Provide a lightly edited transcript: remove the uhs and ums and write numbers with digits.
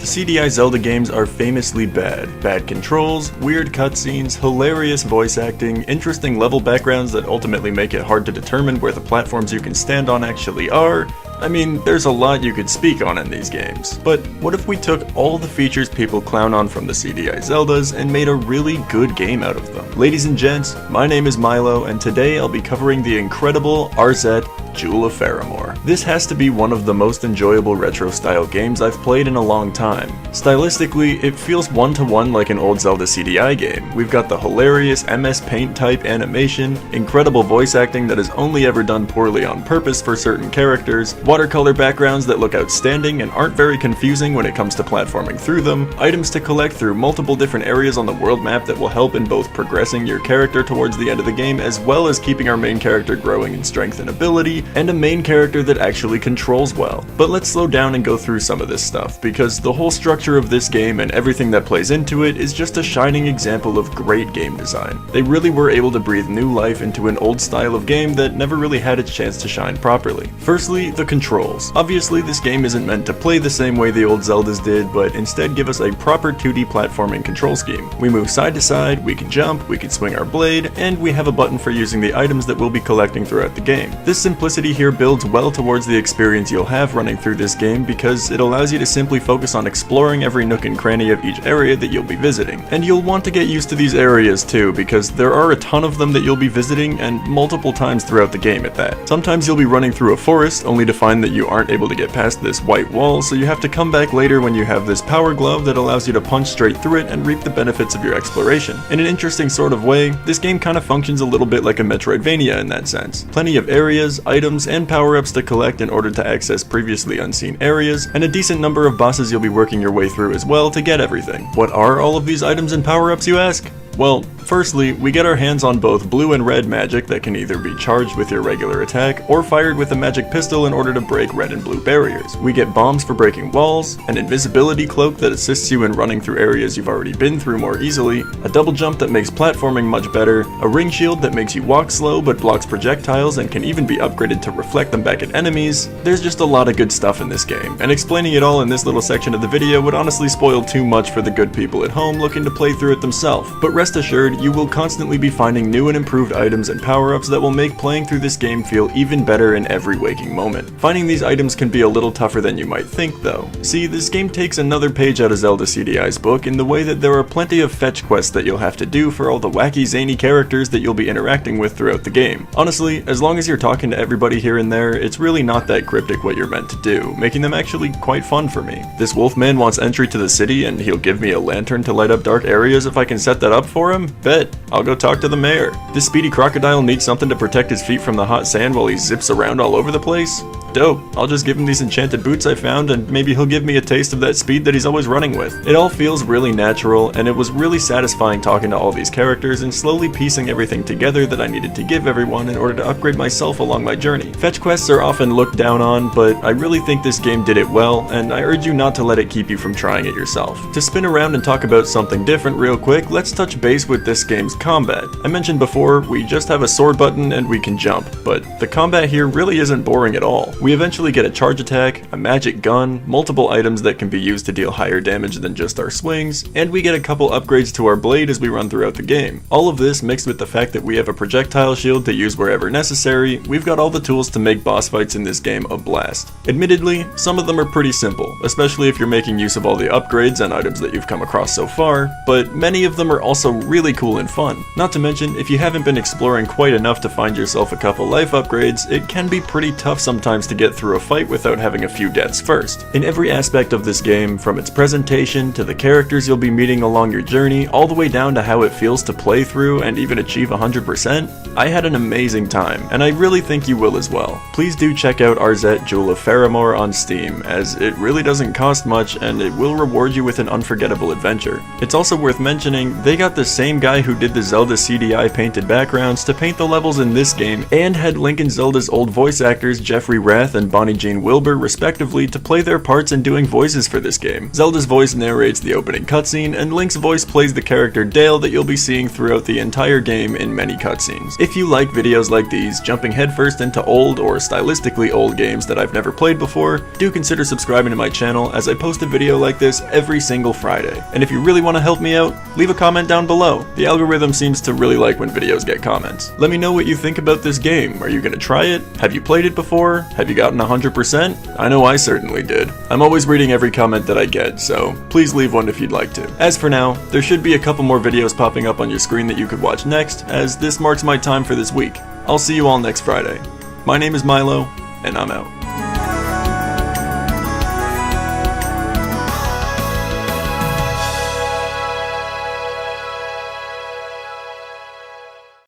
The CDI Zelda games are famously bad. Bad controls, weird cutscenes, hilarious voice acting, interesting level backgrounds that ultimately make it hard to determine where the platforms you can stand on actually are. I mean, there's a lot you could speak on in these games. But what if we took all the features people clown on from the CDI Zeldas and made a really good game out of them? Ladies and gents, my name is Myloe, and today I'll be covering the incredible Arzette Jewel of Faramore. This has to be one of the most enjoyable retro-style games I've played in a long time. Stylistically, it feels one-to-one like an old Zelda CDI game. We've got the hilarious MS Paint type animation, incredible voice acting that is only ever done poorly on purpose for certain characters, watercolor backgrounds that look outstanding and aren't very confusing when it comes to platforming through them, items to collect through multiple different areas on the world map that will help in both progressing your character towards the end of the game as well as keeping our main character growing in strength and ability, and a main character that actually controls well. But let's slow down and go through some of this stuff, because the whole structure of this game and everything that plays into it is just a shining example of great game design. They really were able to breathe new life into an old style of game that never really had its chance to shine properly. Firstly, the controls. Obviously, this game isn't meant to play the same way the old Zeldas did, but instead give us a proper 2D platforming control scheme. We move side to side, we can jump, we can swing our blade, and we have a button for using the items that we'll be collecting throughout the game. This simplicity here builds well towards the experience you'll have running through this game because it allows you to simply focus on exploring every nook and cranny of each area that you'll be visiting. And you'll want to get used to these areas too, because there are a ton of them that you'll be visiting, and multiple times throughout the game at that. Sometimes you'll be running through a forest only to find that you aren't able to get past this white wall, so you have to come back later when you have this power glove that allows you to punch straight through it and reap the benefits of your exploration. In an interesting sort of way, this game kind of functions a little bit like a Metroidvania in that sense. Plenty of areas, items, and power-ups to collect in order to access previously unseen areas, and a decent number of bosses you'll be working your way through as well to get everything. What are all of these items and power-ups, you ask? Well, firstly, we get our hands on both blue and red magic that can either be charged with your regular attack or fired with a magic pistol in order to break red and blue barriers. We get bombs for breaking walls, an invisibility cloak that assists you in running through areas you've already been through more easily, a double jump that makes platforming much better, a ring shield that makes you walk slow but blocks projectiles and can even be upgraded to reflect them back at enemies. There's just a lot of good stuff in this game, and explaining it all in this little section of the video would honestly spoil too much for the good people at home looking to play through it themselves. But rest assured, you will constantly be finding new and improved items and power-ups that will make playing through this game feel even better in every waking moment. Finding these items can be a little tougher than you might think though. See, this game takes another page out of Zelda CDI's book in the way that there are plenty of fetch quests that you'll have to do for all the wacky zany characters that you'll be interacting with throughout the game. Honestly, as long as you're talking to everybody here and there, it's really not that cryptic what you're meant to do, making them actually quite fun for me. This wolfman wants entry to the city and he'll give me a lantern to light up dark areas if I can set that up for him? Bet. I'll go talk to the mayor. This speedy crocodile needs something to protect his feet from the hot sand while he zips around all over the place? Dope. I'll just give him these enchanted boots I found and maybe he'll give me a taste of that speed that he's always running with. It all feels really natural, and it was really satisfying talking to all these characters and slowly piecing everything together that I needed to give everyone in order to upgrade myself along my journey. Fetch quests are often looked down on, but I really think this game did it well, and I urge you not to let it keep you from trying it yourself. To spin around and talk about something different real quick, let's touch base with this game's combat. I mentioned before, we just have a sword button and we can jump, but the combat here really isn't boring at all. We eventually get a charge attack, a magic gun, multiple items that can be used to deal higher damage than just our swings, and we get a couple upgrades to our blade as we run throughout the game. All of this mixed with the fact that we have a projectile shield to use wherever necessary, we've got all the tools to make boss fights in this game a blast. Admittedly, some of them are pretty simple, especially if you're making use of all the upgrades and items that you've come across so far, but many of them are also really cool and fun. Not to mention, if you haven't been exploring quite enough to find yourself a couple life upgrades, it can be pretty tough sometimes to get through a fight without having a few deaths first. In every aspect of this game, from its presentation to the characters you'll be meeting along your journey, all the way down to how it feels to play through and even achieve 100%, I had an amazing time, and I really think you will as well. Please do check out Arzette Jewel of Faramore on Steam, as it really doesn't cost much and it will reward you with an unforgettable adventure. It's also worth mentioning, they got the same guy who did the Zelda CDI painted backgrounds to paint the levels in this game, and had Link and Zelda's old voice actors Jeffrey Rath Beth and Bonnie Jean Wilbur respectively to play their parts in doing voices for this game. Zelda's voice narrates the opening cutscene, and Link's voice plays the character Dale that you'll be seeing throughout the entire game in many cutscenes. If you like videos like these, jumping headfirst into old or stylistically old games that I've never played before, do consider subscribing to my channel as I post a video like this every single Friday. And if you really want to help me out, leave a comment down below. The algorithm seems to really like when videos get comments. Let me know what you think about this game. Are you gonna try it? Have you played it before? Have you gotten 100%? I know I certainly did. I'm always reading every comment that I get, so please leave one if you'd like to. As for now, there should be a couple more videos popping up on your screen that you could watch next, as this marks my time for this week. I'll see you all next Friday. My name is Myloe, and I'm out.